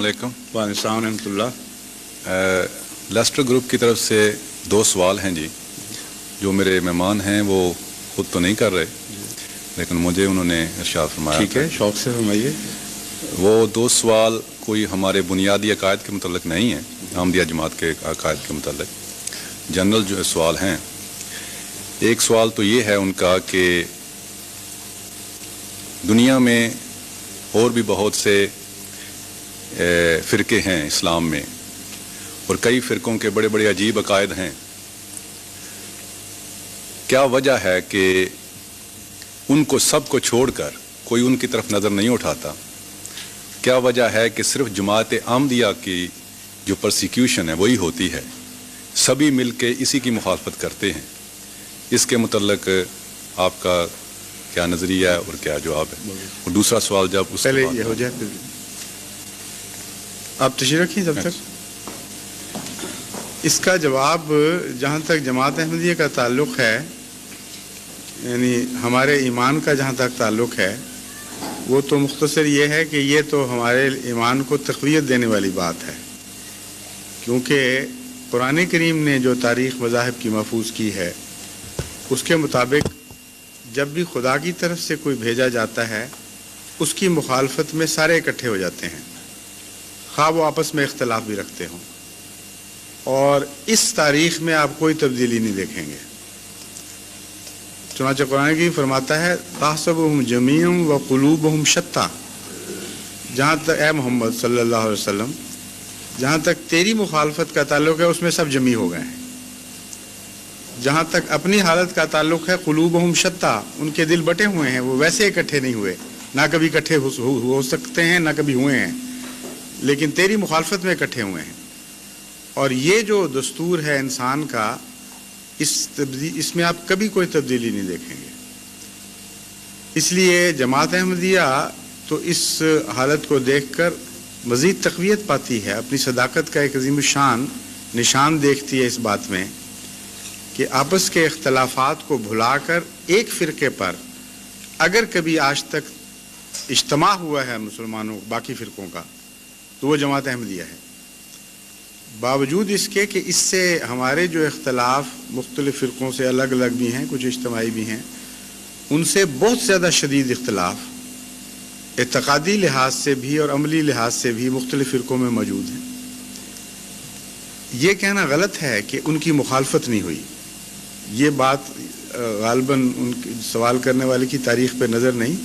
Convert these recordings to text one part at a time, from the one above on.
علیکم. وعلیکم السلام ورحمۃ اللہ. لیسٹر گروپ کی طرف سے 2 سوال ہیں جی. جو میرے مہمان ہیں وہ خود تو نہیں کر رہے لیکن مجھے انہوں نے ارشاد فرمایا. ٹھیک ہے, شوق سے فرمائیے. وہ 2 سوال کوئی ہمارے بنیادی عقائد کے متعلق نہیں ہیں, احمدیہ جماعت کے عقائد کے متعلق جنرل جو سوال ہیں. ایک سوال تو یہ ہے ان کا کہ دنیا میں اور بھی بہت سے فرقے ہیں اسلام میں اور کئی فرقوں کے بڑے بڑے عجیب عقائد ہیں. کیا وجہ ہے کہ ان کو سب کو چھوڑ کر کوئی ان کی طرف نظر نہیں اٹھاتا؟ کیا وجہ ہے کہ صرف جماعت احمدیہ کی جو پرسیکیوشن ہے وہی ہوتی ہے, سبھی مل کے اسی کی مخالفت کرتے ہیں؟ اس کے متعلق آپ کا کیا نظریہ ہے اور کیا جواب ہے؟ اور دوسرا سوال جب اس پہلے یہ ہو جائے پھر آپ تشریح رکھیں جب تک. اس کا جواب جہاں تک جماعت احمدیہ کا تعلق ہے, یعنی ہمارے ایمان کا جہاں تک تعلق ہے, وہ تو مختصر یہ ہے کہ یہ تو ہمارے ایمان کو تقویت دینے والی بات ہے, کیونکہ قرآن کریم نے جو تاریخ مذاہب کی محفوظ کی ہے اس کے مطابق جب بھی خدا کی طرف سے کوئی بھیجا جاتا ہے اس کی مخالفت میں سارے اکٹھے ہو جاتے ہیں, خواہ وہ آپس میں اختلاف بھی رکھتے ہوں. اور اس تاریخ میں آپ کوئی تبدیلی نہیں دیکھیں گے. چنانچہ قرآن کی فرماتا ہے تحسبهم جميعا وقلوبهم شتى. جہاں تک اے محمد صلی اللہ علیہ وسلم, جہاں تک تیری مخالفت کا تعلق ہے اس میں سب جمع ہو گئے ہیں. جہاں تک اپنی حالت کا تعلق ہے قلوبهم شتى, ان کے دل بٹے ہوئے ہیں, وہ ویسے اکٹھے نہیں ہوئے, نہ کبھی اکٹھے ہو سکتے ہیں نہ کبھی ہوئے ہیں, لیکن تیری مخالفت میں اکٹھے ہوئے ہیں. اور یہ جو دستور ہے انسان کا, اس میں آپ کبھی کوئی تبدیلی نہیں دیکھیں گے. اس لیے جماعت احمدیہ تو اس حالت کو دیکھ کر مزید تقویت پاتی ہے, اپنی صداقت کا ایک عظیم الشان نشان دیکھتی ہے اس بات میں کہ آپس کے اختلافات کو بھلا کر ایک فرقے پر اگر کبھی آج تک اجتماع ہوا ہے مسلمانوں باقی فرقوں کا تو وہ جماعت احمدیہ ہے. باوجود اس کے کہ اس سے ہمارے جو اختلاف مختلف فرقوں سے الگ الگ بھی ہیں, کچھ اجتماعی بھی ہیں, ان سے بہت زیادہ شدید اختلاف اعتقادی لحاظ سے بھی اور عملی لحاظ سے بھی مختلف فرقوں میں موجود ہیں. یہ کہنا غلط ہے کہ ان کی مخالفت نہیں ہوئی. یہ بات غالباً ان سوال کرنے والے کی تاریخ پہ نظر نہیں,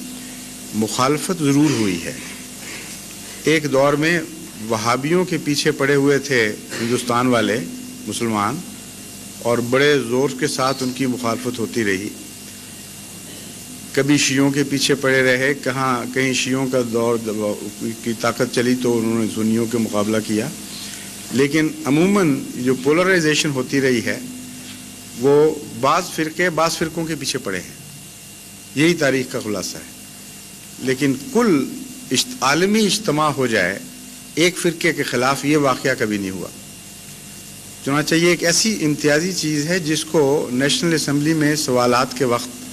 مخالفت ضرور ہوئی ہے. ایک دور میں وہابیوں کے پیچھے پڑے ہوئے تھے ہندوستان والے مسلمان, اور بڑے زور کے ساتھ ان کی مخالفت ہوتی رہی. کبھی شیعوں کے پیچھے پڑے رہے, کہیں شیعوں کا دور کی طاقت چلی تو انہوں نے سنیوں کے مقابلہ کیا, لیکن عموماً جو پولرائزیشن ہوتی رہی ہے وہ بعض فرقوں کے پیچھے پڑے ہیں. یہی تاریخ کا خلاصہ ہے. لیکن کل عالمی اجتماع ہو جائے ایک فرقے کے خلاف, یہ واقعہ کبھی نہیں ہوا. چنانچہ یہ ایک ایسی امتیازی چیز ہے جس کو نیشنل اسمبلی میں سوالات کے وقت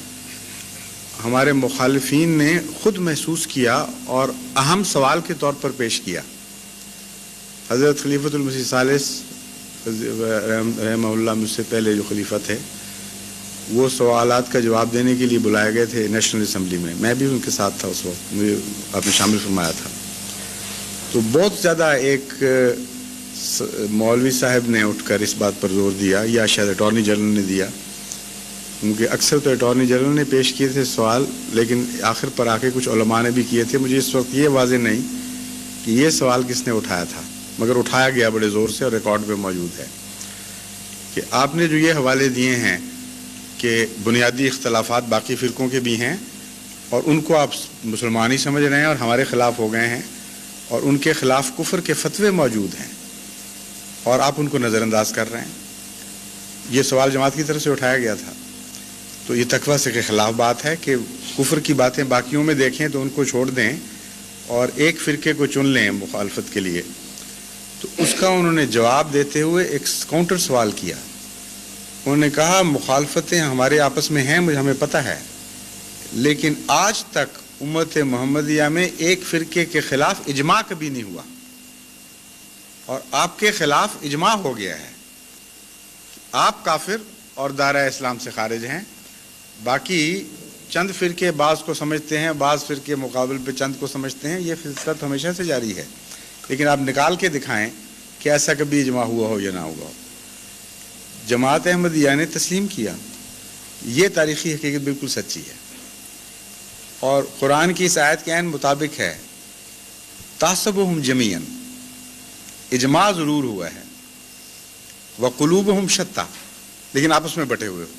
ہمارے مخالفین نے خود محسوس کیا اور اہم سوال کے طور پر پیش کیا. حضرت خلیفۃ المسیح ثالث رحمہ اللہ, مجھ سے پہلے جو خلیفہ تھے, وہ سوالات کا جواب دینے کے لیے بلائے گئے تھے نیشنل اسمبلی میں. میں بھی ان کے ساتھ تھا اس وقت, مجھے آپ نے شامل فرمایا تھا. تو بہت زیادہ ایک مولوی صاحب نے اٹھ کر اس بات پر زور دیا, یا شاید اٹارنی جنرل نے دیا, کیونکہ اکثر تو اٹارنی جنرل نے پیش کیے تھے سوال, لیکن آخر پر آ کے کچھ علماء نے بھی کیے تھے. مجھے اس وقت یہ واضح نہیں کہ یہ سوال کس نے اٹھایا تھا, مگر اٹھایا گیا بڑے زور سے اور ریکارڈ پہ موجود ہے کہ آپ نے جو یہ حوالے دیے ہیں کہ بنیادی اختلافات باقی فرقوں کے بھی ہیں اور ان کو آپ مسلمان ہی سمجھ رہے ہیں اور ہمارے خلاف ہو گئے ہیں, اور ان کے خلاف کفر کے فتوے موجود ہیں اور آپ ان کو نظر انداز کر رہے ہیں. یہ سوال جماعت کی طرف سے اٹھایا گیا تھا. تو یہ تقویٰ سے کے خلاف بات ہے کہ کفر کی باتیں باقیوں میں دیکھیں تو ان کو چھوڑ دیں اور ایک فرقے کو چن لیں مخالفت کے لیے. تو اس کا انہوں نے جواب دیتے ہوئے ایک کاؤنٹر سوال کیا. انہوں نے کہا مخالفتیں ہمارے آپس میں ہیں, مجھے ہمیں پتہ ہے, لیکن آج تک امت محمدیہ میں ایک فرقے کے خلاف اجماع کبھی نہیں ہوا. اور آپ کے خلاف اجماع ہو گیا ہے، آپ کافر اور دائرہ اسلام سے خارج ہیں، باقی چند فرقے بعض کو سمجھتے ہیں، بعض فرقے مقابل پہ چند کو سمجھتے ہیں، یہ فطرت ہمیشہ سے جاری ہے، لیکن آپ نکال کے دکھائیں کہ ایسا کبھی اجماع ہوا ہو یا نہ ہوا ہو۔ جماعت احمدیہ نے تسلیم کیا، یہ تاریخی حقیقت بالکل سچی ہے، اور قرآن کی اس آیت کے عین مطابق ہے، تحسبهم جمیعا، اجماع ضرور ہوا ہے، وقلوبهم شتیٰ، لیکن آپس میں بٹے ہوئے ہو۔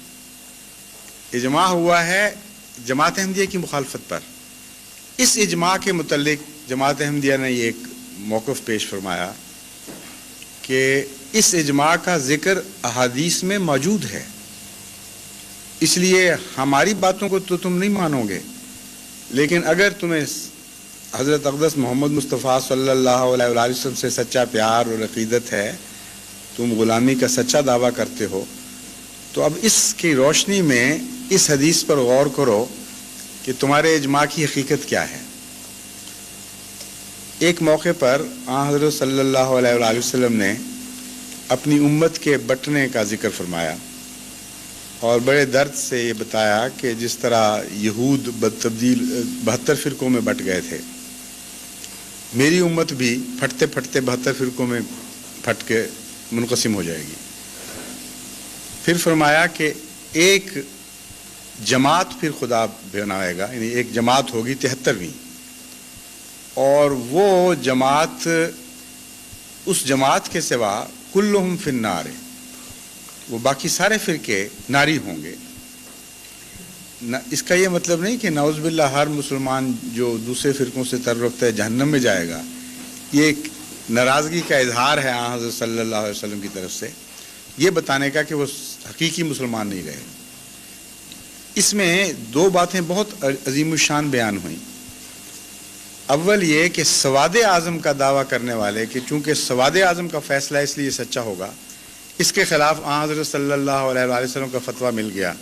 اجماع ہوا ہے جماعت احمدیہ کی مخالفت پر۔ اس اجماع کے متعلق جماعت احمدیہ نے یہ ایک موقف پیش فرمایا کہ اس اجماع کا ذکر احادیث میں موجود ہے، اس لیے ہماری باتوں کو تو تم نہیں مانو گے، لیکن اگر تمہیں حضرت اقدس محمد مصطفیٰ صلی اللہ علیہ وآلہ وسلم سے سچا پیار اور عقیدت ہے، تم غلامی کا سچا دعویٰ کرتے ہو، تو اب اس کی روشنی میں اس حدیث پر غور کرو کہ تمہارے اجماع کی حقیقت کیا ہے۔ ایک موقع پر آن حضرت صلی اللہ علیہ وآلہ وسلم نے اپنی امت کے بٹنے کا ذکر فرمایا اور بڑے درد سے یہ بتایا کہ جس طرح یہود بدتبدیل 72 فرقوں میں بٹ گئے تھے، میری امت بھی پھٹتے پھٹتے 72 فرقوں میں پھٹ کے منقسم ہو جائے گی۔ پھر فرمایا کہ ایک جماعت پھر خدا بنائے گا، یعنی ایک جماعت ہوگی 73ویں، اور وہ جماعت، اس جماعت کے سوا کلہم فی النار، وہ باقی سارے فرقے ناری ہوں گے۔ اس کا یہ مطلب نہیں کہ نعوذ باللہ ہر مسلمان جو دوسرے فرقوں سے تعلق رکھتا ہے جہنم میں جائے گا، یہ ایک ناراضگی کا اظہار ہے آن حضرت صلی اللہ علیہ وسلم کی طرف سے، یہ بتانے کا کہ وہ حقیقی مسلمان نہیں رہے۔ اس میں دو باتیں بہت عظیم الشان بیان ہوئیں۔ اول یہ کہ سواد اعظم کا دعویٰ کرنے والے کہ چونکہ سواد اعظم کا فیصلہ اس لیے سچا ہوگا، اس کے خلاف آن حضرت صلی اللہ علیہ وآلہ وسلم کا فتویٰ مل گیا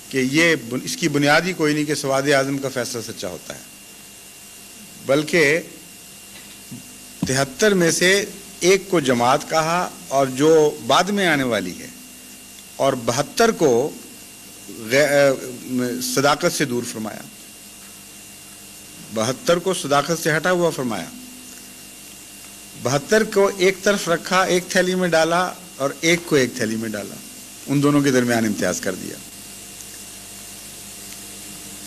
کہ یہ اس کی بنیاد ہی کوئی نہیں کہ سواد اعظم کا فیصلہ سچا ہوتا ہے، بلکہ 73 میں سے ایک کو جماعت کہا اور جو بعد میں آنے والی ہے، اور 72 کو صداقت سے دور فرمایا، 72 کو صداقت سے ہٹا ہوا فرمایا، 72 کو ایک طرف رکھا، ایک تھیلی میں ڈالا، اور ایک کو ایک تھیلی میں ڈالا، ان دونوں کے درمیان امتیاز کر دیا۔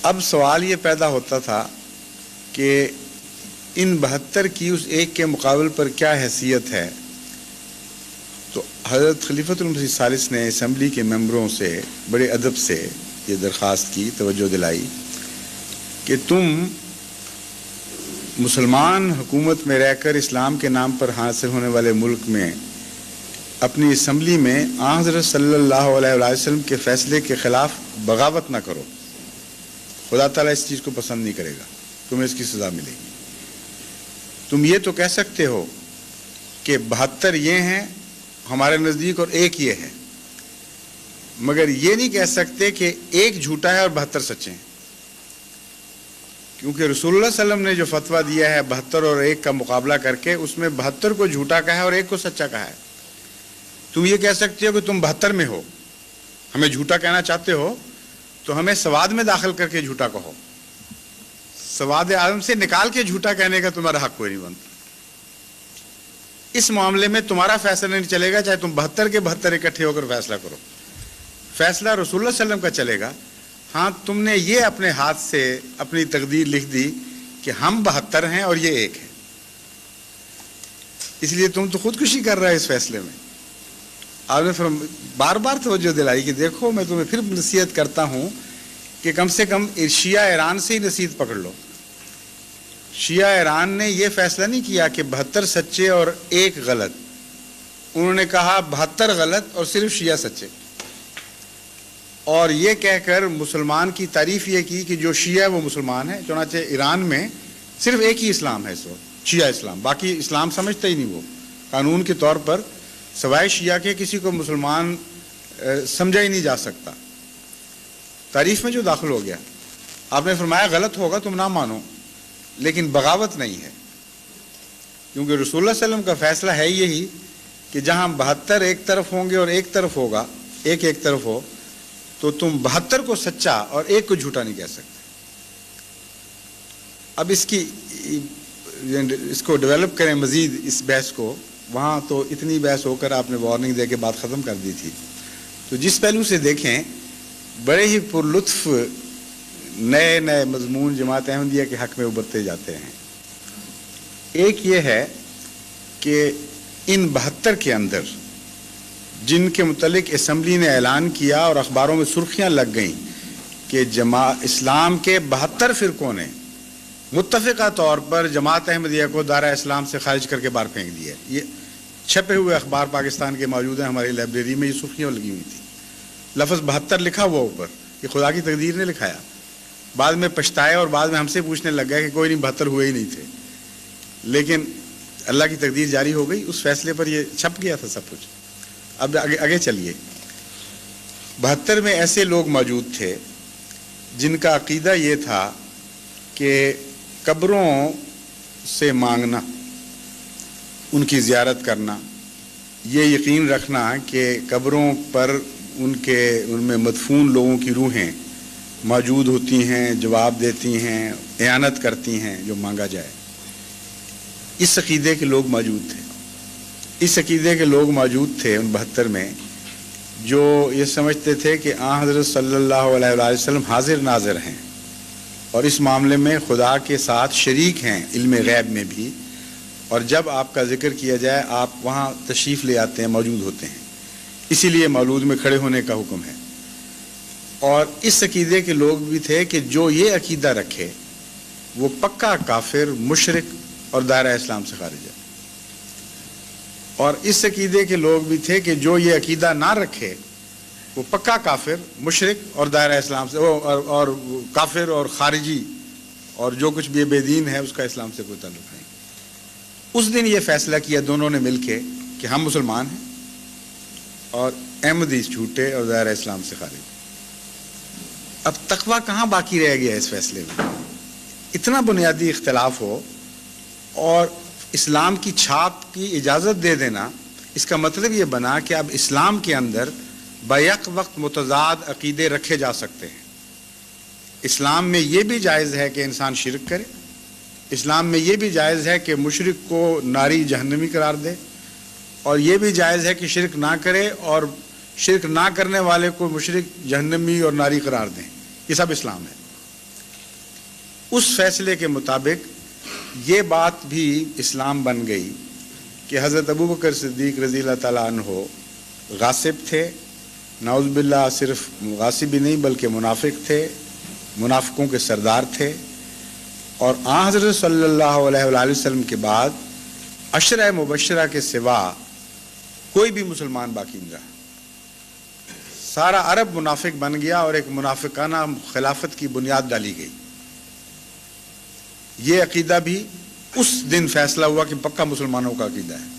اب سوال یہ پیدا ہوتا تھا کہ ان 72 کی اس ایک کے مقابل پر کیا حیثیت ہے؟ تو حضرت خلیفۃ المسیح الثالث نے اسمبلی کے ممبروں سے بڑے ادب سے یہ درخواست کی، توجہ دلائی کہ تم مسلمان حکومت میں رہ کر اسلام کے نام پر حاصل ہونے والے ملک میں اپنی اسمبلی میں آن حضرت صلی اللہ علیہ وآلہ وسلم کے فیصلے کے خلاف بغاوت نہ کرو، خدا تعالیٰ اس چیز کو پسند نہیں کرے گا، تمہیں اس کی سزا ملے گی۔ تم یہ تو کہہ سکتے ہو کہ 72 یہ ہیں ہمارے نزدیک اور ایک یہ ہے، مگر یہ نہیں کہہ سکتے کہ ایک جھوٹا ہے اور 72 سچے ہیں، کیونکہ رسول اللہ صلی اللہ علیہ وسلم نے جو فتویٰ دیا ہے 72 اور ایک کا مقابلہ کر کے، اس میں 72 کو جھوٹا کہا ہے اور ایک کو سچا کہا ہے۔ تم یہ کہہ سکتے ہو کہ تم 72 میں ہو، ہمیں جھوٹا کہنا چاہتے ہو تو ہمیں سواد میں داخل کر کے جھوٹا کہو، سواد اعظم سے نکال کے جھوٹا کہنے کا تمہارا حق کوئی نہیں بنتا۔ اس معاملے میں تمہارا فیصلہ نہیں چلے گا، چاہے تم 72 کے 72 اکٹھے ہو کر فیصلہ کرو، فیصلہ رسول اللہ صلی اللہ علیہ وسلم کا چلے گا۔ ہاں تم نے یہ اپنے ہاتھ سے اپنی تقدیر لکھ دی کہ ہم 72 ہیں اور یہ ایک ہے، اس لیے تم تو خودکشی کر رہے ہو اس فیصلے میں۔ آپ نے بار بار توجہ دلائی کہ دیکھو میں تمہیں پھر نصیحت کرتا ہوں کہ کم سے کم شیعہ ایران سے ہی نصیحت پکڑ لو۔ شیعہ ایران نے یہ فیصلہ نہیں کیا کہ 72 سچے اور ایک غلط، انہوں نے کہا 72 غلط اور صرف شیعہ سچے، اور یہ کہہ کر مسلمان کی تعریف یہ کی کہ جو شیعہ ہے وہ مسلمان ہے۔ چنانچہ ایران میں صرف ایک ہی اسلام ہے اس وقت، شیعہ اسلام، باقی اسلام سمجھتا ہی نہیں، وہ قانون کے طور پر سوائے شیعہ کے کسی کو مسلمان سمجھا ہی نہیں جا سکتا۔ تعریف میں جو داخل ہو گیا، آپ نے فرمایا غلط ہوگا تم نہ مانو، لیکن بغاوت نہیں ہے۔ کیونکہ رسول اللہ صلی اللہ علیہ وسلم کا فیصلہ ہے یہی کہ جہاں 72 ایک طرف ہوں گے اور ایک طرف ہوگا، ایک طرف ہو، تو تم 72 کو سچا اور ایک کو جھوٹا نہیں کہہ سکتے۔ اب اس کو ڈیولپ کریں مزید اس بحث کو، وہاں تو اتنی بحث ہو کر آپ نے وارننگ دے کے بات ختم کر دی تھی، تو جس پہلو سے دیکھیں بڑے ہی پر لطف نئے نئے مضمون جماعت احمدیہ کے حق میں ابھرتے جاتے ہیں۔ ایک یہ ہے کہ ان 72 کے اندر جن کے متعلق اسمبلی نے اعلان کیا اور اخباروں میں سرخیاں لگ گئیں کہ اسلام کے 72 فرقوں نے متفقہ طور پر جماعت احمدیہ کو دائرہ اسلام سے خارج کر کے باہر پھینک دیا ہے، یہ چھپے ہوئے اخبار پاکستان کے موجود ہیں، ہماری لائبریری میں یہ سرخیاں لگی ہوئی تھی، لفظ 72 لکھا ہوا اوپر، یہ خدا کی تقدیر نے لکھایا، بعد میں پچھتائے اور بعد میں ہم سے پوچھنے لگ گیا کہ کوئی نہیں 72 ہوئے ہی نہیں تھے، لیکن اللہ کی تقدیر جاری ہو گئی، اس فیصلے پر یہ چھپ گیا تھا سب کچھ۔ اب آگے چلیے، 72 میں ایسے لوگ موجود تھے جن کا عقیدہ یہ تھا کہ قبروں سے مانگنا، ان کی زیارت کرنا، یہ یقین رکھنا کہ قبروں پر ان میں مدفون لوگوں کی روحیں موجود ہوتی ہیں، جواب دیتی ہیں، اعانت کرتی ہیں جو مانگا جائے، اس عقیدے کے لوگ موجود تھے۔ اس عقیدے کے لوگ موجود تھے ان 72 میں جو یہ سمجھتے تھے کہ آن حضرت صلی اللہ علیہ وسلم حاضر ناظر ہیں اور اس معاملے میں خدا کے ساتھ شریک ہیں علم غیب میں بھی، اور جب آپ کا ذکر کیا جائے آپ وہاں تشریف لے آتے ہیں، موجود ہوتے ہیں، اسی لیے مولود میں کھڑے ہونے کا حکم ہے۔ اور اس عقیدے کے لوگ بھی تھے کہ جو یہ عقیدہ رکھے وہ پکا کافر، مشرک اور دائرہ اسلام سے خارج ہے، اور اس عقیدے کے لوگ بھی تھے کہ جو یہ عقیدہ نہ رکھے وہ پکا کافر، مشرک اور دائرہ اسلام سے اور کافر اور خارجی اور جو کچھ بھی بے دین ہے اس کا اسلام سے کوئی تعلق نہیں۔ اس دن یہ فیصلہ کیا دونوں نے مل کے کہ ہم مسلمان ہیں اور احمدی جھوٹے اور دائرہ اسلام سے خارج۔ اب تقویٰ کہاں باقی رہ گیا اس فیصلے میں؟ اتنا بنیادی اختلاف ہو اور اسلام کی چھاپ کی اجازت دے دینا، اس کا مطلب یہ بنا کہ اب اسلام کے اندر بیک وقت متضاد عقیدے رکھے جا سکتے ہیں۔ اسلام میں یہ بھی جائز ہے کہ انسان شرک کرے، اسلام میں یہ بھی جائز ہے کہ مشرک کو ناری جہنمی قرار دے، اور یہ بھی جائز ہے کہ شرک نہ کرے اور شرک نہ کرنے والے کو مشرک، جہنمی اور ناری قرار دیں، یہ سب اسلام ہے۔ اس فیصلے کے مطابق یہ بات بھی اسلام بن گئی کہ حضرت ابوبکر صدیق رضی اللہ تعالیٰ عنہ غاصب تھے، نعوذ باللہ صرف غاصب ہی نہیں بلکہ منافق تھے، منافقوں کے سردار تھے، اور آن حضرت صلی اللہ علیہ وآلہ وسلم کے بعد عشرہ مبشرہ کے سوا کوئی بھی مسلمان باقی نہیں رہا، سارا عرب منافق بن گیا اور ایک منافقانہ خلافت کی بنیاد ڈالی گئی۔ یہ عقیدہ بھی اس دن فیصلہ ہوا کہ پکا مسلمانوں کا عقیدہ ہے،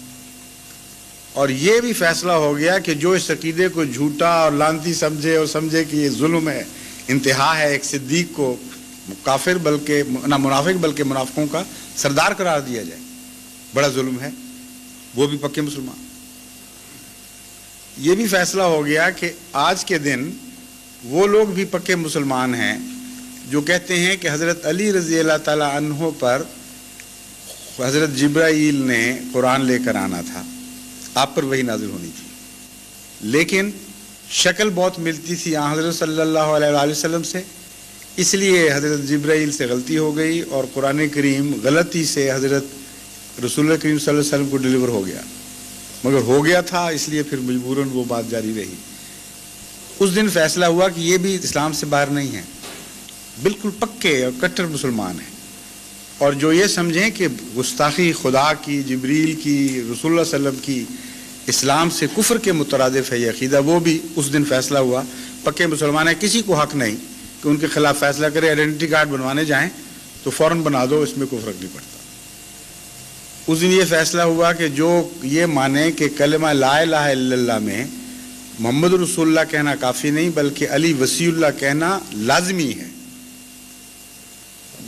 اور یہ بھی فیصلہ ہو گیا کہ جو اس عقیدے کو جھوٹا اور لانتی سمجھے اور سمجھے کہ یہ ظلم ہے، انتہا ہے، ایک صدیق کو کافر بلکہ نہ منافق بلکہ منافقوں کا سردار قرار دیا جائے، بڑا ظلم ہے، وہ بھی پکے مسلمان۔ یہ بھی فیصلہ ہو گیا کہ آج کے دن وہ لوگ بھی پکے مسلمان ہیں جو کہتے ہیں کہ حضرت علی رضی اللہ تعالیٰ عنہ پر حضرت جبرائیل نے قرآن لے کر آنا تھا، آپ پر وہی نازل ہونی تھی، لیکن شکل بہت ملتی تھی آن حضرت صلی اللہ علیہ وآلہ وسلم سے، اس لیے حضرت جبرائیل سے غلطی ہو گئی اور قرآن کریم غلطی سے حضرت رسول اللہ کریم صلی اللہ علیہ وسلم کو ڈیلیور ہو گیا، مگر ہو گیا تھا اس لیے پھر مجبوراً وہ بات جاری رہی۔ اس دن فیصلہ ہوا کہ یہ بھی اسلام سے باہر نہیں ہیں، بالکل پکے اور کٹر مسلمان ہیں، اور جو یہ سمجھیں کہ گستاخی خدا کی، جبریل کی، رسول اللہ صلی اللہ علیہ وسلم کی اسلام سے کفر کے مترادف ہے یہ عقیدہ، وہ بھی اس دن فیصلہ ہوا پکے مسلمان ہیں، کسی کو حق نہیں کہ ان کے خلاف فیصلہ کرے، آئیڈینٹی کارڈ بنوانے جائیں تو فوراً بنا دو، اس میں کوئی فرق نہیں پڑتا۔ اس دن یہ فیصلہ ہوا کہ جو یہ مانے کہ کلمہ لا الہ الا اللہ میں محمد رسول اللہ کہنا کافی نہیں بلکہ علی وصی اللہ کہنا لازمی ہے،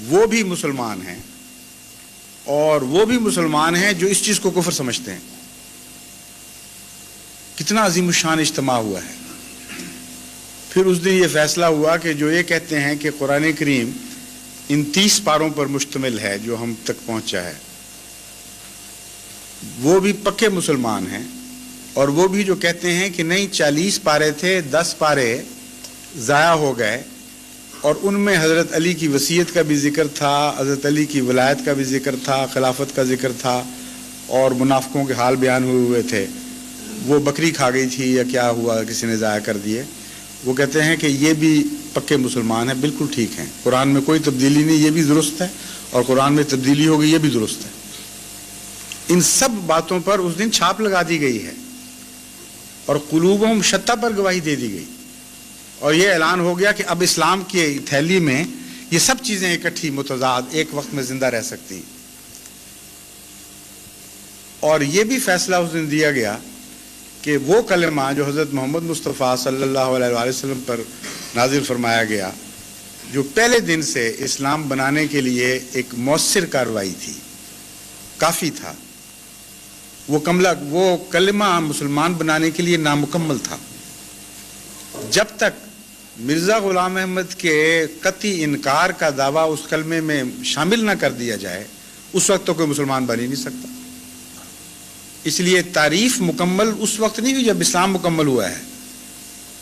وہ بھی مسلمان ہیں، اور وہ بھی مسلمان ہیں جو اس چیز کو کفر سمجھتے ہیں. کتنا عظیم الشان اجتماع ہوا ہے. پھر اس دن یہ فیصلہ ہوا کہ جو یہ کہتے ہیں کہ قرآن کریم ان 30 پاروں پر مشتمل ہے جو ہم تک پہنچا ہے، وہ بھی پکے مسلمان ہیں. اور وہ بھی جو کہتے ہیں کہ نہیں 40 پارے تھے، 10 پارے ضائع ہو گئے، اور ان میں حضرت علی کی وصیت کا بھی ذکر تھا، حضرت علی کی ولایت کا بھی ذکر تھا، خلافت کا ذکر تھا، اور منافقوں کے حال بیان ہوئے تھے. وہ بکری کھا گئی تھی یا کیا ہوا، کسی نے ضائع کر دیے. وہ کہتے ہیں کہ یہ بھی پکے مسلمان ہیں، بالکل ٹھیک ہیں، قرآن میں کوئی تبدیلی نہیں، یہ بھی درست ہے، اور قرآن میں تبدیلی ہوگی یہ بھی درست ہے. ان سب باتوں پر اس دن چھاپ لگا دی گئی ہے، اور قلوبہم شتیٰ پر گواہی دے دی گئی، اور یہ اعلان ہو گیا کہ اب اسلام کی تھیلی میں یہ سب چیزیں اکٹھی متضاد ایک وقت میں زندہ رہ سکتی ہیں. اور یہ بھی فیصلہ اس دن دیا گیا کہ وہ کلمہ جو حضرت محمد مصطفیٰ صلی اللہ علیہ وآلہ وسلم پر نازل فرمایا گیا، جو پہلے دن سے اسلام بنانے کے لیے ایک مؤثر کارروائی تھی، کافی تھا، وہ کلمہ مسلمان بنانے کے لیے نامکمل تھا. جب تک مرزا غلام احمد کے قطعی انکار کا دعویٰ اس کلمے میں شامل نہ کر دیا جائے، اس وقت تو کوئی مسلمان بن ہی نہیں سکتا. اس لیے تعریف مکمل اس وقت نہیں ہوئی جب اسلام مکمل ہوا ہے.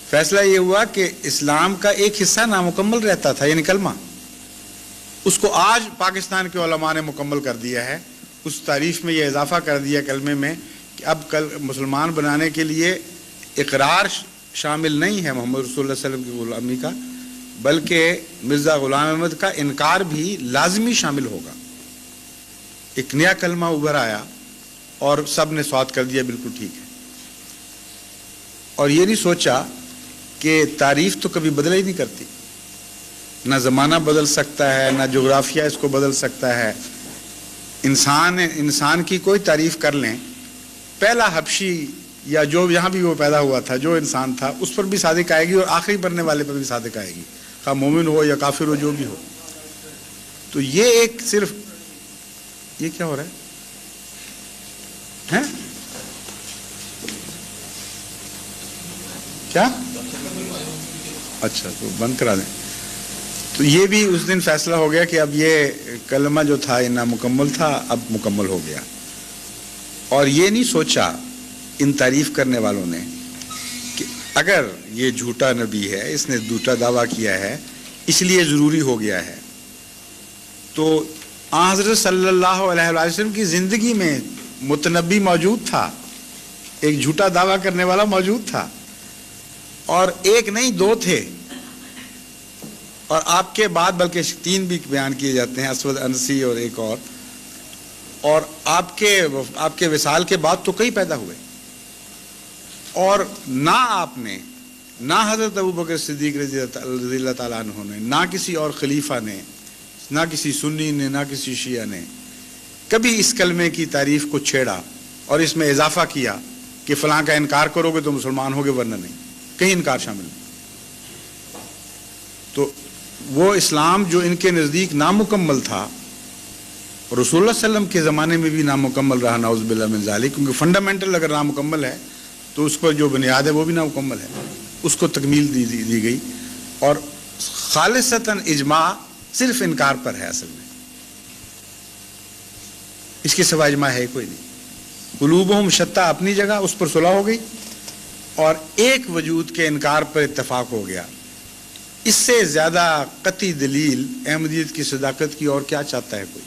فیصلہ یہ ہوا کہ اسلام کا ایک حصہ نامکمل رہتا تھا، یعنی کلمہ. اس کو آج پاکستان کے علماء نے مکمل کر دیا ہے. اس تعریف میں یہ اضافہ کر دیا کلمے میں کہ اب مسلمان بنانے کے لیے اقرار شامل نہیں ہے محمد رسول اللہ صلی اللہ علیہ وسلم کی غلامی کا، بلکہ مرزا غلام احمد کا انکار بھی لازمی شامل ہوگا. ایک نیا کلمہ ابھر آیا اور سب نے سوات کر دیا، بالکل ٹھیک ہے. اور یہ نہیں سوچا کہ تعریف تو کبھی بدل ہی نہیں کرتی، نہ زمانہ بدل سکتا ہے، نہ جغرافیہ اس کو بدل سکتا ہے. انسان کی کوئی تعریف کر لیں، پہلا حبشی یا جو یہاں بھی وہ پیدا ہوا تھا، جو انسان تھا، اس پر بھی صادق آئے گی، اور آخری مرنے والے پر بھی صادق آئے گی، خواہ مومن ہو یا کافر ہو، جو بھی ہو. تو یہ ایک صرف یہ کیا ہو رہا ہے؟ کیا؟ اچھا، تو بند کرا دیں. تو یہ بھی اس دن فیصلہ ہو گیا کہ اب یہ کلمہ جو تھا یہ نامکمل تھا، اب مکمل ہو گیا. اور یہ نہیں سوچا ان تعریف کرنے والوں نے کہ اگر یہ جھوٹا نبی ہے، اس نے جھوٹا دعویٰ کیا ہے، اس لیے ضروری ہو گیا ہے. تو حضرت صلی اللہ علیہ وسلم کی زندگی میں متنبی موجود تھا، ایک جھوٹا دعویٰ کرنے والا موجود تھا، اور ایک نہیں 2 تھے، اور آپ کے بعد بلکہ 3 بھی بیان کیے جاتے ہیں، اسود انسی اور ایک اور آپ کے وصال کے بعد تو کئی پیدا ہوئے. اور نہ آپ نے، نہ حضرت ابوبکر صدیق رضی اللہ تعالیٰ عنہ نے، نہ کسی اور خلیفہ نے، نہ کسی سنی نے، نہ کسی شیعہ نے کبھی اس کلمے کی تعریف کو چھیڑا اور اس میں اضافہ کیا کہ فلاں کا انکار کرو گے تو مسلمان ہوگے، ورنہ نہیں. کہیں انکار شامل نہیں. تو وہ اسلام جو ان کے نزدیک نامکمل تھا، رسول اللہ صلی اللہ علیہ وسلم کے زمانے میں بھی نامکمل رہا، نعوذ باللہ من ذالک، کیونکہ فنڈامنٹل اگر نامکمل ہے تو اس پر جو بنیاد ہے وہ بھی نامکمل ہے، اس کو تکمیل دی گئی. اور خالصتاً اجماع صرف انکار پر ہے، اصل میں اس کے سوا اجماع ہے کوئی نہیں. قلوبہم شتیٰ اپنی جگہ، اس پر صلح ہو گئی، اور ایک وجود کے انکار پر اتفاق ہو گیا. اس سے زیادہ قطعی دلیل احمدیت کی صداقت کی اور کیا چاہتا ہے کوئی؟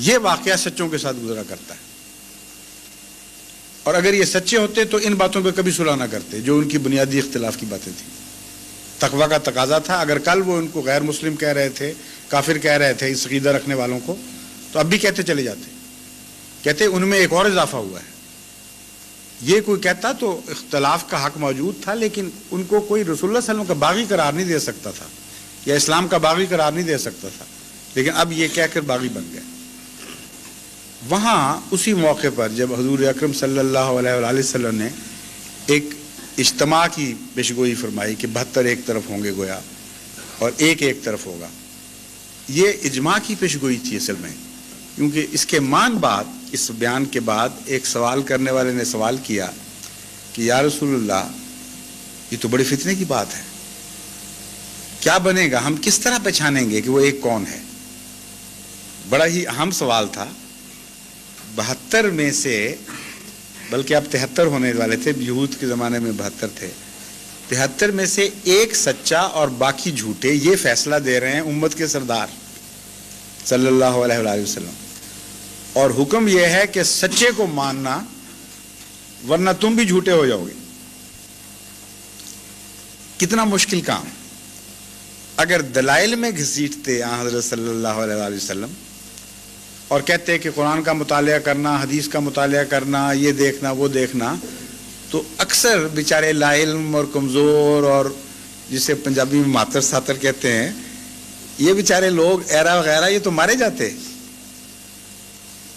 یہ واقعہ سچوں کے ساتھ گزرا کرتا ہے، اور اگر یہ سچے ہوتے تو ان باتوں پہ کبھی صلح نہ کرتے جو ان کی بنیادی اختلاف کی باتیں تھیں. تقویٰ کا تقاضا تھا. اگر کل وہ ان کو غیر مسلم کہہ رہے تھے، کافر کہہ رہے تھے اس عقیدہ رکھنے والوں کو، تو اب بھی کہتے چلے جاتے، کہتے ان میں ایک اور اضافہ ہوا ہے. یہ کوئی کہتا تو اختلاف کا حق موجود تھا، لیکن ان کو کوئی رسول اللہ صلی اللہ علیہ وسلم کا باغی قرار نہیں دے سکتا تھا، یا اسلام کا باغی قرار نہیں دے سکتا تھا، لیکن اب یہ کہہ کر باغی بن گئے. وہاں اسی موقع پر جب حضور اکرم صلی اللہ علیہ وآلہ وسلم نے ایک اجتماع کی پیشگوئی فرمائی کہ 72 ایک طرف ہوں گے گویا، اور ایک طرف ہوگا، یہ اجماع کی پیشگوئی تھی اصل میں. کیونکہ اس کے بعد اس بیان کے بعد ایک سوال کرنے والے نے سوال کیا کہ یا رسول اللہ یہ تو بڑی فتنے کی بات ہے، کیا بنے گا، ہم کس طرح پہچانیں گے کہ وہ ایک کون ہے؟ بڑا ہی اہم سوال تھا۔ 72 میں سے، بلکہ اب 73 ہونے والے تھے، یہود کے زمانے میں 72 تھے، 73 میں سے ایک سچا اور باقی جھوٹے، یہ فیصلہ دے رہے ہیں امت کے سردار صلی اللہ علیہ وآلہ وسلم، اور حکم یہ ہے کہ سچے کو ماننا ورنہ تم بھی جھوٹے ہو جاؤ گے۔ کتنا مشکل کام۔ اگر دلائل میں گھسیٹتے حضرت صلی اللہ علیہ وآلہ وسلم اور کہتے کہ قرآن کا مطالعہ کرنا، حدیث کا مطالعہ کرنا، یہ دیکھنا وہ دیکھنا، تو اکثر بیچارے لا علم اور کمزور اور جسے پنجابی میں ماتر ساتر کہتے ہیں، یہ بیچارے لوگ ایرا وغیرہ یہ تو مارے جاتے۔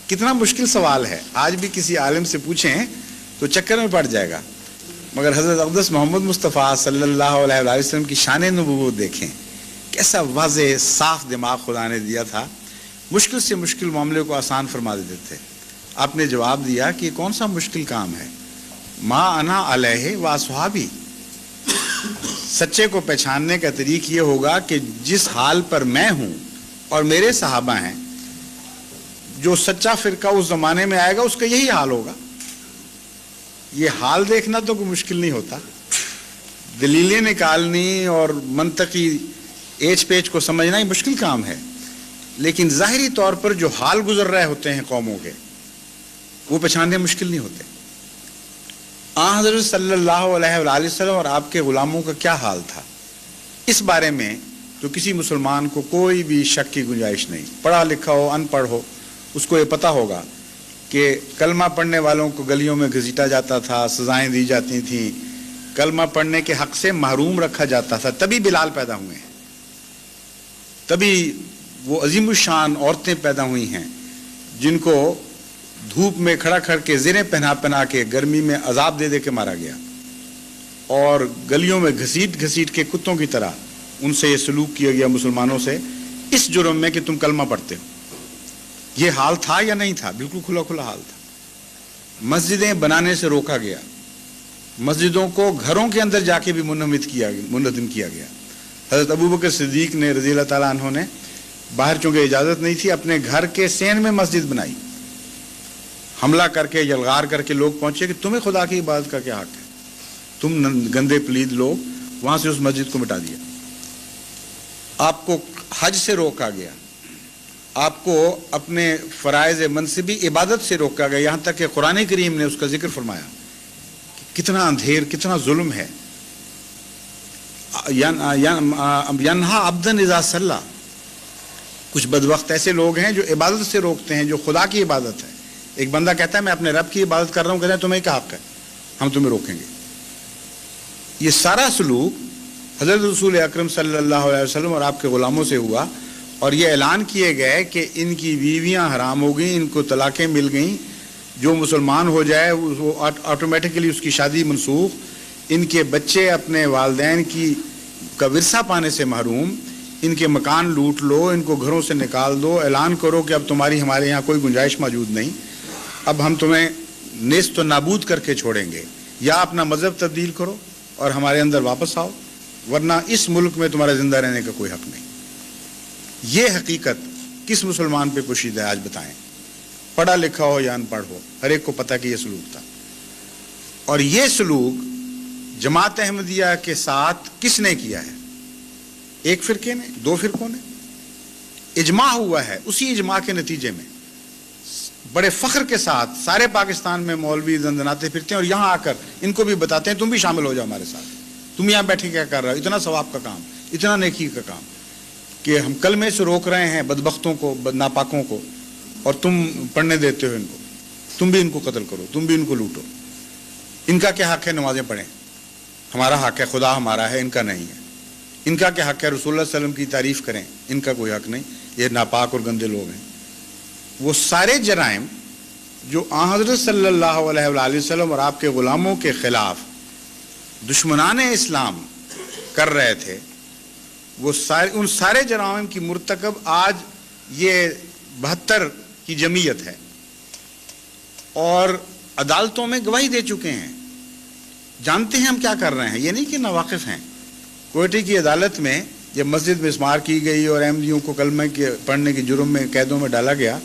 کتنا مشکل سوال ہے، آج بھی کسی عالم سے پوچھیں تو چکر میں پڑ جائے گا، مگر حضرت اقدس محمد مصطفیٰ صلی اللہ علیہ وآلہ وسلم کی شان نبوت دیکھیں، کیسا واضح صاف دماغ خدا نے دیا تھا، مشکل سے مشکل معاملے کو آسان فرما دیتے تھے۔ آپ نے جواب دیا کہ یہ کون سا مشکل کام ہے، ما انا علیہ و اصحابی۔ سچے کو پہچاننے کا طریق یہ ہوگا کہ جس حال پر میں ہوں اور میرے صحابہ ہیں، جو سچا فرقہ اس زمانے میں آئے گا اس کا یہی حال ہوگا۔ یہ حال دیکھنا تو کوئی مشکل نہیں ہوتا، دلیلیں نکالنی اور منطقی ایچ پیچ کو سمجھنا ہی مشکل کام ہے، لیکن ظاہری طور پر جو حال گزر رہے ہوتے ہیں قوموں کے، وہ پہچاننے مشکل نہیں ہوتے۔ حضرت صلی اللہ علیہ وآلہ وسلم اور آپ کے غلاموں کا کیا حال تھا، اس بارے میں تو کسی مسلمان کو کوئی بھی شک کی گنجائش نہیں۔ پڑھا لکھا ہو، ان پڑھ ہو، اس کو یہ پتہ ہوگا کہ کلمہ پڑھنے والوں کو گلیوں میں گھسیٹا جاتا تھا، سزائیں دی جاتی تھیں، کلمہ پڑھنے کے حق سے محروم رکھا جاتا تھا۔ تبھی بلال پیدا ہوئے ہیں، تبھی وہ عظیم الشان عورتیں پیدا ہوئی ہیں جن کو دھوپ میں کھڑا کر کے زریں پہنا کے گرمی میں عذاب دے دے کے مارا گیا، اور گلیوں میں گھسیٹ گھسیٹ کے کتوں کی طرح ان سے یہ سلوک کیا گیا مسلمانوں سے، اس جرم میں کہ تم کلمہ پڑھتے ہو۔ یہ حال تھا یا نہیں تھا؟ بالکل کھلا کھلا حال تھا۔ مسجدیں بنانے سے روکا گیا، مسجدوں کو گھروں کے اندر جا کے بھی منہدم کیا گیا۔ حضرت ابوبکر صدیق نے رضی اللہ تعالیٰ عنہ نے باہر چونکہ اجازت نہیں تھی، اپنے گھر کے سین میں مسجد بنائی، حملہ کر کے یلغار کر کے لوگ پہنچے کہ تمہیں خدا کی عبادت کا کیا حق ہے، تم گندے پلید لوگ، وہاں سے اس مسجد کو مٹا دیا۔ آپ کو حج سے روکا گیا، آپ کو اپنے فرائض منصبی عبادت سے روکا گیا، یہاں تک کہ قرآن کریم نے اس کا ذکر فرمایا کہ کتنا اندھیر، کتنا ظلم ہے۔ ینہا عبدن اذا صلی، کچھ بدبخت ایسے لوگ ہیں جو عبادت سے روکتے ہیں، جو خدا کی عبادت ہے۔ ایک بندہ کہتا ہے میں اپنے رب کی عبادت کر رہا ہوں، کہتے ہیں تمہیں کیا حق ہے، ہم تمہیں روکیں گے۔ یہ سارا سلوک حضرت رسول اکرم صلی اللہ علیہ وسلم اور آپ کے غلاموں سے ہوا، اور یہ اعلان کیے گئے کہ ان کی بیویاں حرام ہو گئیں، ان کو طلاقیں مل گئیں، جو مسلمان ہو جائے وہ آٹومیٹکلی اس کی شادی منسوخ، ان کے بچے اپنے والدین کا ورثہ پانے سے محروم، ان کے مکان لوٹ لو، ان کو گھروں سے نکال دو، اعلان کرو کہ اب تمہاری ہمارے یہاں کوئی گنجائش موجود نہیں، اب ہم تمہیں نیست و نابود کر کے چھوڑیں گے، یا اپنا مذہب تبدیل کرو اور ہمارے اندر واپس آؤ، ورنہ اس ملک میں تمہارا زندہ رہنے کا کوئی حق نہیں۔ یہ حقیقت کس مسلمان پہ پوشیدہ ہے آج بتائیں، پڑھا لکھا ہو یا ان پڑھ ہو، ہر ایک کو پتہ کہ یہ سلوک تھا۔ اور یہ سلوک جماعت احمدیہ کے ساتھ کس نے کیا ہے؟ ایک فرقے نے، دو فرقوں نے، اجماع ہوا ہے۔ اسی اجماع کے نتیجے میں بڑے فخر کے ساتھ سارے پاکستان میں مولوی دندناتے پھرتے ہیں، اور یہاں آ کر ان کو بھی بتاتے ہیں تم بھی شامل ہو جاؤ ہمارے ساتھ، تم یہاں بیٹھے کیا کر رہے ہو، اتنا ثواب کا کام، اتنا نیکی کا کام، کہ ہم کلمے سے روک رہے ہیں بدبختوں کو، ناپاکوں کو، اور تم پڑھنے دیتے ہو ان کو، تم بھی ان کو قتل کرو، تم بھی ان کو لوٹو۔ ان کا کیا حق ہے نمازیں پڑھیں؟ ہمارا حق ہے، خدا ہمارا ہے، ان کا نہیں ہے۔ ان کا کیا حق ہے رسول اللہ صلی اللہ علیہ وسلم کی تعریف کریں؟ ان کا کوئی حق نہیں، یہ ناپاک اور گندے لوگ ہیں۔ وہ سارے جرائم جو حضرت صلی اللہ علیہ وآلہ وسلم اور آپ کے غلاموں کے خلاف دشمنان اسلام کر رہے تھے، وہ ان سارے جرائم کی مرتکب آج یہ 72 کی جمعیت ہے اور عدالتوں میں گواہی دے چکے ہیں, جانتے ہیں ہم کیا کر رہے ہیں, یہ نہیں کہ ناواقف ہیں. کوئٹہ کی عدالت میں جب مسجد میں اسمار کی گئی اور احمدیوں کو کلمہ کے پڑھنے کے جرم میں قیدوں میں ڈالا گیا,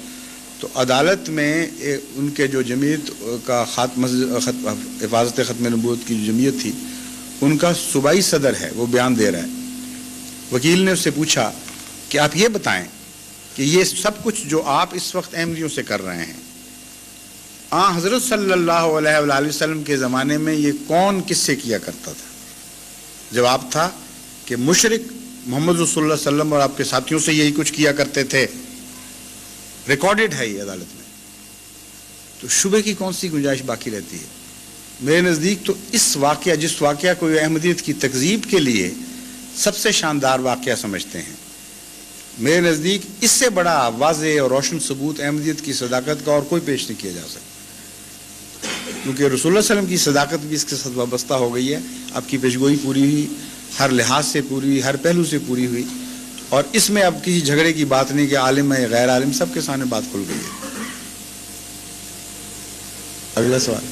تو عدالت میں ان کے جو جمعیت کا حفاظت ختم نبوت کی جو جمعیت تھی, ان کا صوبائی صدر ہے, وہ بیان دے رہا ہے. وکیل نے اس سے پوچھا کہ آپ یہ بتائیں کہ یہ سب کچھ جو آپ اس وقت احمدیوں سے کر رہے ہیں, حضرت صلی اللہ علیہ وآلہ وسلم کے زمانے میں یہ کون کس سے کیا کرتا تھا؟ جواب تھا کہ مشرک محمد رسول اللہ صلی اللہ علیہ وسلم اور آپ کے ساتھیوں سے یہی کچھ کیا کرتے تھے. ریکارڈڈ ہے یہ عدالت میں. تو شبہ کی کون سی گنجائش باقی رہتی ہے؟ میرے نزدیک تو اس واقعہ, جس واقعہ کو احمدیت کی تکذیب کے لیے سب سے شاندار واقعہ سمجھتے ہیں, میرے نزدیک اس سے بڑا واضح اور روشن ثبوت احمدیت کی صداقت کا اور کوئی پیش نہیں کیا جا سکتا, کیونکہ رسول اللہ صلی اللہ علیہ وسلم کی صداقت بھی اس کے ساتھ وابستہ ہو گئی ہے. آپ کی پیشگوئی پوری ہوئی, ہر لحاظ سے پوری ہوئی, ہر پہلو سے پوری ہوئی, اور اس میں اب کسی جھگڑے کی بات نہیں کہ عالم ہے غیر عالم, سب کے سامنے بات کھل گئی ہے. اگلا سوال.